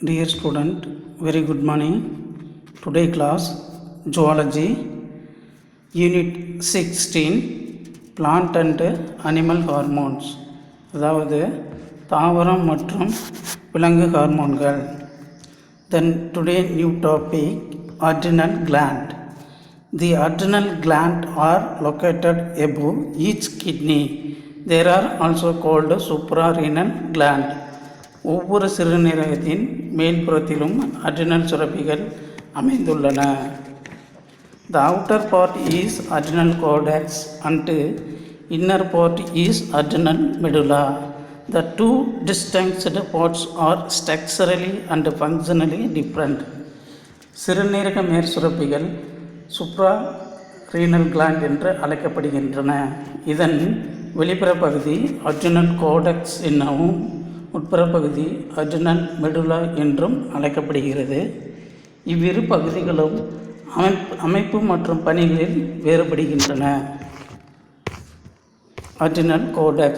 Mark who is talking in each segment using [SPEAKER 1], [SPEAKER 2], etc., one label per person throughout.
[SPEAKER 1] Dear student, very good morning. Today class Zoology Unit 16 Plant and Animal Hormones, அதாவது தாவரம் மற்றும் விலங்கு ஹார்மோன்கள். Then today new topic adrenal gland. The adrenal gland are located above each kidney. They are also called suprarenal gland. ஒவ்வொரு சிறுநீரகத்தின் மேல்புறத்திலும் adrenal சுரப்பிகள் அமைந்துள்ளன. The outer part is adrenal cortex and inner part is adrenal medulla. The two distinct parts are structurally and functionally different. சிறுநீரக மேற்சுரப்பிகள் suprarenal gland என்று அழைக்கப்படுகின்றன. இதன் வெளிப்புற பகுதி adrenal codex எனவும் உட்புற பகுதி அட்ரினல் மெடுலா என்றும் அழைக்கப்படுகிறது. இவ்விரு பகுதிகளும் அமைப்பு மற்றும் பணிகளில் வேறுபடுகின்றன. Adrenal cortex.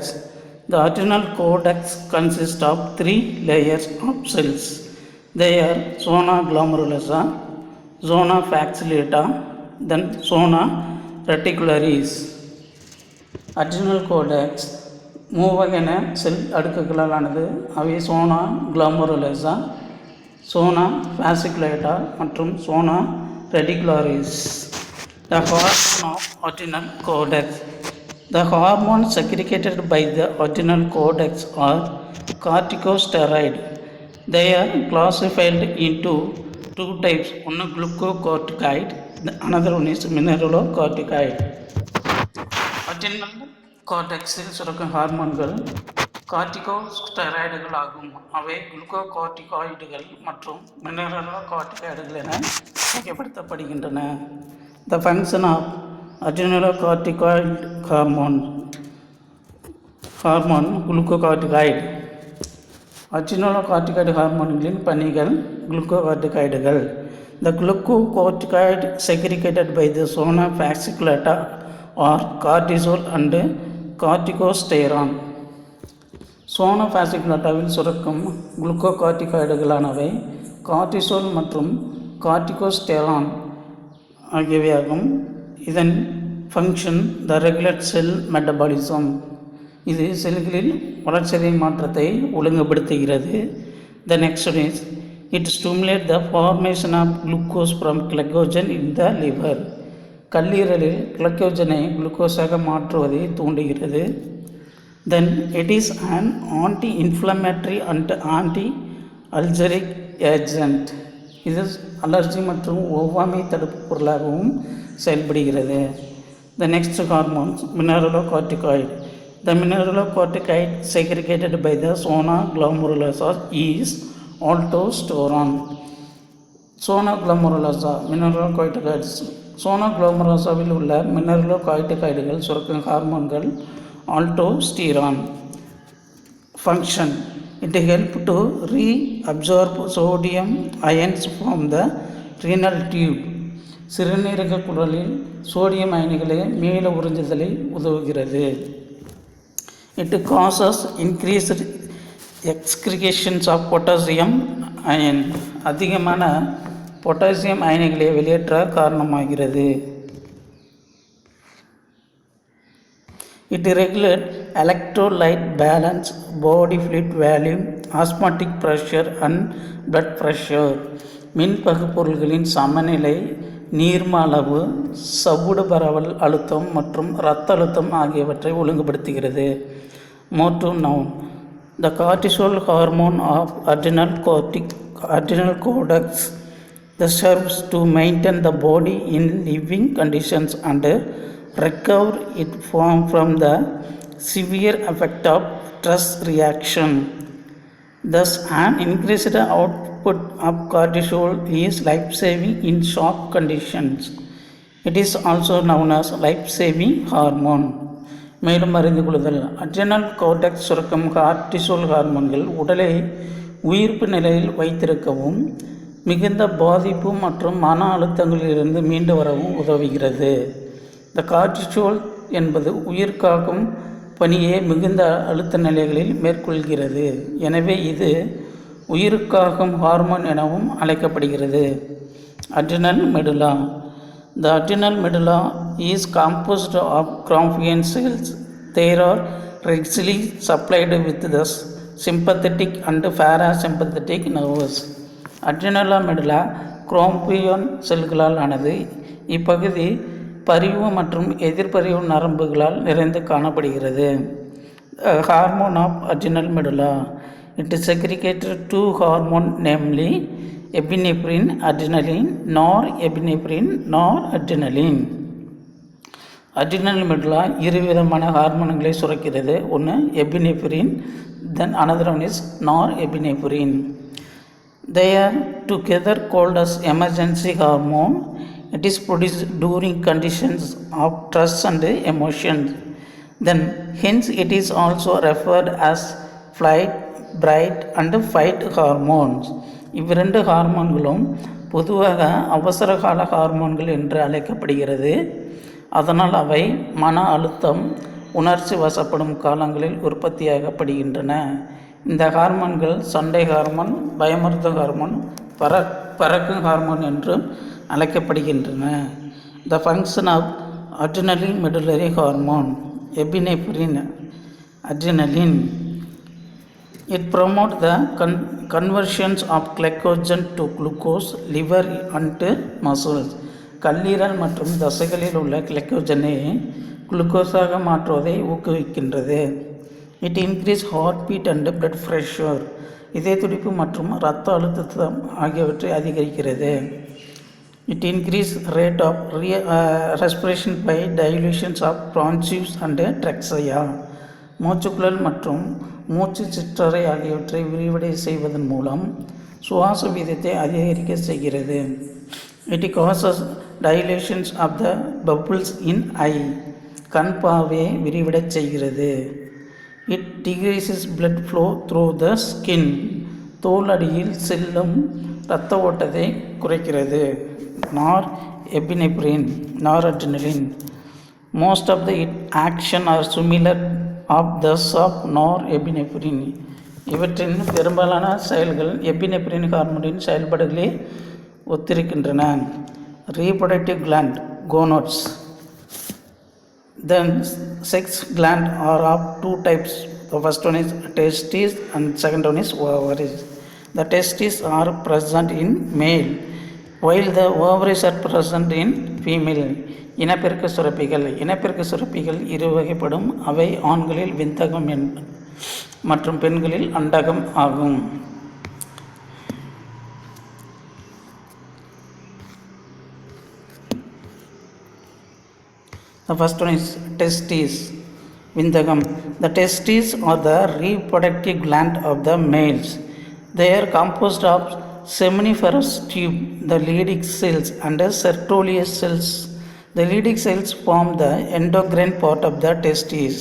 [SPEAKER 1] The adrenal cortex consists of 3 layers of cells. They are zona glomerulosa, zona fasciculata, then zona reticularis. Adrenal cortex மூவகையான செல் அடுக்குகளானது. அவை சோனா கிளாமருலோசா, சோனா ஃபாசிகுலேட்டா மற்றும் Sona ரெடிகுலாரிஸ். The hormone of adrenal cortex. The hormones secreted by the adrenal cortex are corticosteroid. They are classified into two types. One glucocorticoid, another one is mineralocorticoid. Adrenal கார்டெக்ஸில் சுரக்கும் ஹார்மோன்கள் கார்டிகோஸ்டெராய்டுகள் ஆகும். அவை குளுக்கோகார்டிகாய்டுகள் மற்றும் மினரலோகார்டிகாய்டுகள் என வகைப்படுத்தப்படுகின்றன. The function of adrenocorticoid hormone glucocorticoid. Adrenocorticoid ஹார்மோன்களின் பணிகள் குளுக்கோகார்டிகாய்டுகள். The glucocorticoid secreted by the zona fasciculata are cortisol and corticosterone. Zona ஃபாசிகுலேட்டாவில் சுரக்கும் குளுக்கோகார்டிகாய்டுகளானவை கார்டிசோல் மற்றும் கார்டிகோஸ்டெரான் ஆகியவையாகும். இதன் function the regulate cell metabolism. இது செல்களில் வளர்ச்சிதை மாற்றத்தை ஒழுங்குபடுத்துகிறது. The next is it stimulate the formation of glucose from glycogen in the liver. கல்லீரலில் கிளைகோஜனை குளுக்கோஸாக மாற்றுவதை தூண்டுகிறது. Then it is an anti inflammatory and anti allergic agent. இது அலர்ஜி மற்றும் ஒவ்வாமை தடுப்பு பொருளாகவும் செயல்படுகிறது. The next hormones mineralocorticoid. The mineralocorticoid secreted by the zona glomerulosa is aldosterone. Zona glomerulosa mineralocorticoids. Zona குளோமரோசாவில் உள்ள மினரலோகார்டிகாய்டுகள் சுரக்கும் ஹார்மோன்கள் aldosterone. Function it help to reabsorb sodium ions from the renal tube. சிறுநீரக குழலில் சோடியம் அயனிகளை மேலே உறிஞ்சுதலை உதவுகிறது. It causes increased excretions of potassium ion. அதிகமான பொட்டாசியம் அயனிகளை வெளியேற்ற காரணமாகிறது. It regulate electrolyte balance, body fluid volume, osmotic pressure and blood pressure. மின் பகுப்பொருள்களின் சமநிலை, நீர்ம அளவு, சவுடு பரவல் அழுத்தம் மற்றும் இரத்த அழுத்தம் ஆகியவற்றை ஒழுங்குபடுத்துகிறது. மோட்டோ நவுன். The cortisol hormone of adrenal cortex that serves to maintain the body in living conditions and recover it from the severe effect of stress reaction. Thus, an increased output of cortisol is life-saving in shock conditions. It is also known as life-saving hormone. மேலும் அறிந்து கொள்ளுதல். Adrenal cortex சுரக்கும் cortisol ஹார்மோன்கள் உடலை உயிர்ப்பு நிலையில் வைத்திருக்கவும் மிகுந்த பாதிப்பு மற்றும் மன அழுத்தங்களிலிருந்து மீண்டு வரவும் உதவுகிறது. த கார்டிசோல் என்பது உயிர் காக்கும் பணியை மிகுந்த அழுத்த நிலைகளில் மேற்கொள்கிறது. எனவே இது உயிருக்காகும் ஹார்மோன் எனவும் அழைக்கப்படுகிறது. Adrenal medulla. The adrenal medulla is composed of Krapfen cells. They are richly supplied with the sympathetic and parasympathetic nerves. Adrenal medulla Krapfen செல்களால் ஆனது. இப்பகுதி பரிவு மற்றும் எதிர்பரிவு நரம்புகளால் நிறைந்து காணப்படுகிறது. Hormone of adrenal medulla. It segregated two hormones, namely epinephrine, adrenaline, norepinephrine, noradrenaline. Adrenal medulla இரு விதமான ஹார்மோன்களை சுரக்கிறது. ஒன்று epinephrine, then another one is norepinephrine. They are together called as emergency hormone. It is produced during conditions of stress and emotions. Then hence it is also referred as flight, bright and fight hormones. இவ்விரண்டு ஹார்மோன்களும் பொதுவாக அவசரகால ஹார்மோன்கள் என்று அழைக்கப்படுகிறது. அதனால் அவை மன அழுத்தம், உணர்ச்சி வசப்படும் காலங்களில் உற்பத்தியாகப்படுகின்றன. இந்த ஹார்மோன்கள் சண்டை ஹார்மோன், பயமுறுத்த ஹார்மோன், பறக்கும் ஹார்மோன் என்றும் அழைக்கப்படுகின்றன. The function of adrenaline medullary hormone, epinephrine, adrenaline. It promotes the conversions of glycogen to glucose, liver and muscles. கல்லீரல் மற்றும் தசைகளில் உள்ள கிளைக்கோஜனை குளுக்கோஸாக மாற்றுவதை ஊக்குவிக்கின்றது. It increases heartbeat and blood pressure. இதய துடிப்பு மற்றும் இரத்த அழுத்தம் ஆகியவற்றை அதிகரிக்கிறது. It increases rate of respiration by dilations of bronchus and trachea. மூச்சுக்குழல் மற்றும் மூச்சு சிற்றறை ஆகியவற்றை விரிவடை செய்வதன் மூலம் சுவாச வீதத்தை அதிகரிக்க செய்கிறது. It causes dilations of the bubbles in eye. கண் பாவையை விரிவடை செய்கிறது. It decreases blood flow through the skin. தோல் அடியில் செல்லும் இரத்த ஓட்டத்தை குறைக்கிறது. Norepinephrine, noradrenaline. Most of the action are similar of those of norepinephrine. இவற்றின் பெரும்பாலான செயல்கள் எபினெப்ரின் ஹார்மோனின் செயல்பாடுகளே ஒத்திருக்கின்றன. Reproductive gland, gonads. The sex gland are of two types. The first one is testes and second one is ovaries. The testes are present in male, while the ovaries are present in female. இனப்பெருக்க சுரப்பிகள் இரு வகைப்படும். அவை ஆண்களில் விந்தகம் மற்றும் பெண்களில் அண்டகம் ஆகும். The first one is testes, vindagam. The testes are the reproductive gland of the males. They are composed of seminiferous tube, the Leydig cells and Sertolius cells. The Leydig cells form the endocrine part of the testes.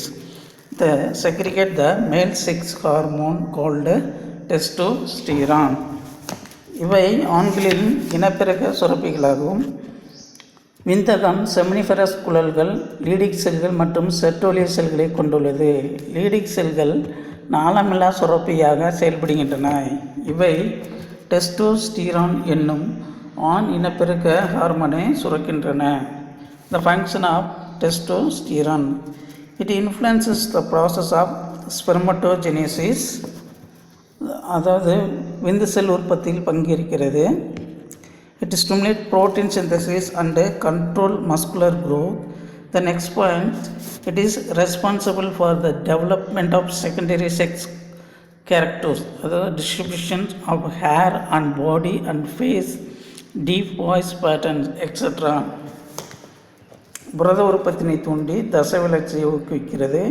[SPEAKER 1] They segregate the male sex hormone called testosterone. இவை ஆண்களின் இனப்பெருக்க சுரப்பிகளாகவும் விந்தகம் seminiferous குழல்கள், Leydig செல்கள் மற்றும் செர்டோலியஸ் செல்களை கொண்டுள்ளது. Leydig செல்கள் நாளமில்லா சுரப்பியாக செயல்படுகின்றன. இவை டெஸ்டோஸ்டிரான் என்னும் ஆண் இனப்பெருக்க ஹார்மோனை சுரக்கின்றன. The function of testosterone. It influences the process of spermatogenesis. அதாவது விந்து செல் உற்பத்தியில் பங்கேற்கிறது. It stimulates protein synthesis and control muscular growth. The next point, it is responsible for the development of secondary sex characters, the distribution of hair and body and face, deep voice patterns, etc. புரத உற்பத்தினை தூண்டி தசை வளர்ச்சியை ஊக்குவிக்கிறது.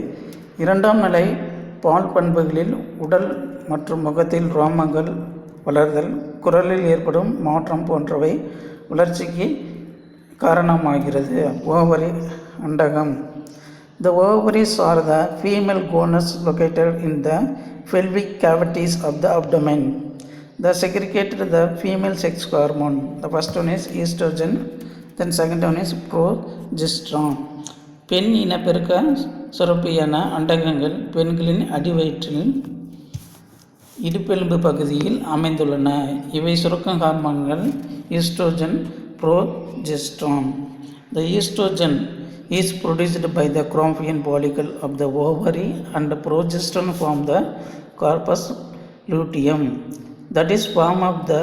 [SPEAKER 1] இரண்டாம் நிலை பால் பண்புகளில் உடல் மற்றும் முகத்தில் ரோமங்கள் வளர்தல், குரலில் ஏற்படும் மாற்றம் போன்றவை வளர்ச்சிக்கு காரணமாகிறது. Ovary, அண்டகம். The ovaries are the female gonads located in the pelvic cavities of the abdomen. They segregate the female sex hormone. The first one is estrogen, then second one is progesterone. பெண் இனப்பெருக்க சுரப்பியான அண்டகங்கள் பெண்களின் அடிவயிற்றில் இடுப்பெலும்பு பகுதியில் அமைந்துள்ளன. இவை சுரக்கும் ஹார்மோன்கள் oestrogen, புரோஜெஸ்டரான். The estrogen is produced by the Corpus follicle of the ovary and progesterone from the corpus luteum, that is form of the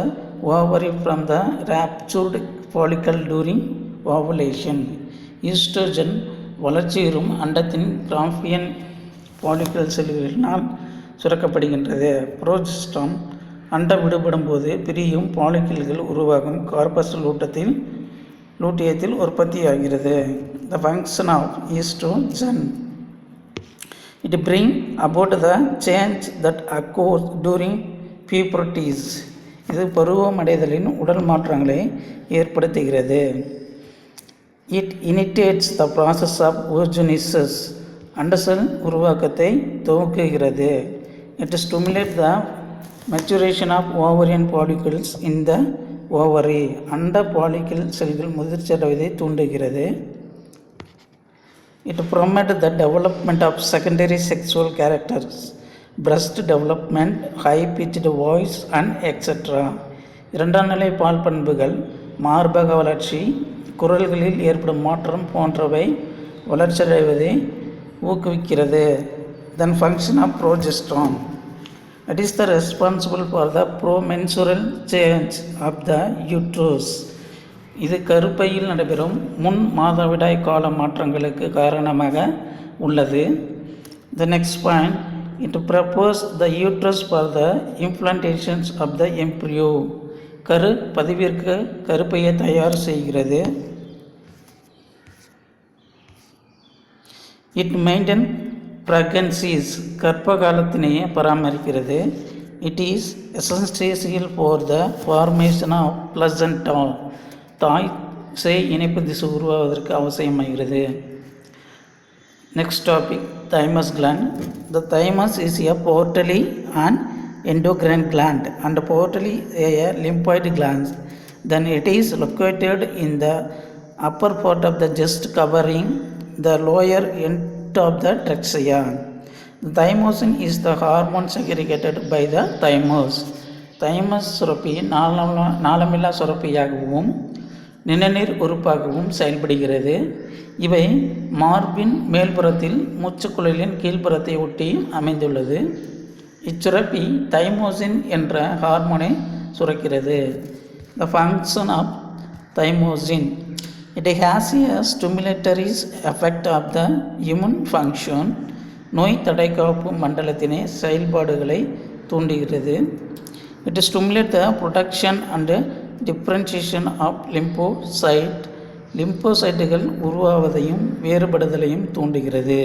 [SPEAKER 1] ovary from the ruptured follicle during ovulation. Oestrogen வளர்ச்சியுறும் அண்டத்தின் Graafian follicle செல்களினால் சுரக்கப்படுகின்றது. Progesterone அண்டம் விடுபடும் போது பிரியும் பாலிக்கல்கள் உருவாகும் கார்பஸ் லூட்டியத்தில் உற்பத்தியாகிறது. The function of estrogen. It brings about the change that occurs during puberty. இது பருவமடைதலின் உடல் மாற்றங்களை ஏற்படுத்துகிறது. It initiates the process of oogenesis. அண்டசெல் உருவாக்கத்தை துவக்குகிறது. It stimulates the maturation of ovarian follicles in the ovary. அண்ட பாலிக்கல் செல்கள் முதிர்ச்சியடைவதை தூண்டுகிறது. It promotes the development of secondary sexual characters, breast development, high-pitched voice and etc. இரண்டாம் நிலை பால் பண்புகள், மார்பக வளர்ச்சி, குரல்களில் ஏற்படும் மாற்றம் போன்றவை வளர்ச்சியடைவதை ஊக்குவிக்கிறது. Then function of progesterone. It is the responsible for the promenstrual change of the uterus. இது கருப்பையில் நடைபெறும் முன் மாதவிடாய் கால மாற்றங்களுக்கு காரணமாக உள்ளது. The next point, it prepares the uterus for the implantations of the embryo. கரு பதிவிற்கு கருப்பையை தயார் செய்கிறது. It maintains pregnancies. கர்ப்ப காலத்தினையே பராமரிக்கிறது. It is essential for the formation of placenta. தாய் சேய் இணைப்பு திசு உருவாவதற்கு அவசியமாகிறது. Next topic, thymus gland. The thymus is a portally and endocrine gland and portally a lymphoid gland. Then it is located in the upper part of the chest covering the lower end of the trachea. The thymosin is the hormone segregated by the thymus. thymus சுரப்பி நாளமில்லா சுரப்பியாகவும் நிணநீர் உறுப்பாகவும் செயல்படுகிறது. இவை மார்பின் மேல்புறத்தில் மூச்சுக்குழலின் கீழ்ப்புறத்தை ஒட்டி அமைந்துள்ளது. இச்சுரப்பி thymosin என்ற ஹார்மோனை சுரக்கிறது. The function of thymosin. It has a stimulatory effect of the immune function. நோய் தடைக்காப்பு மண்டலத்தினை செயல்பாடுகளை தூண்டுகிறது. It stimulates the production and differentiation of lymphocyte. லிம்போசைட்டுகள் உருவாவதையும் வேறுபடுதலையும் தூண்டுகிறது.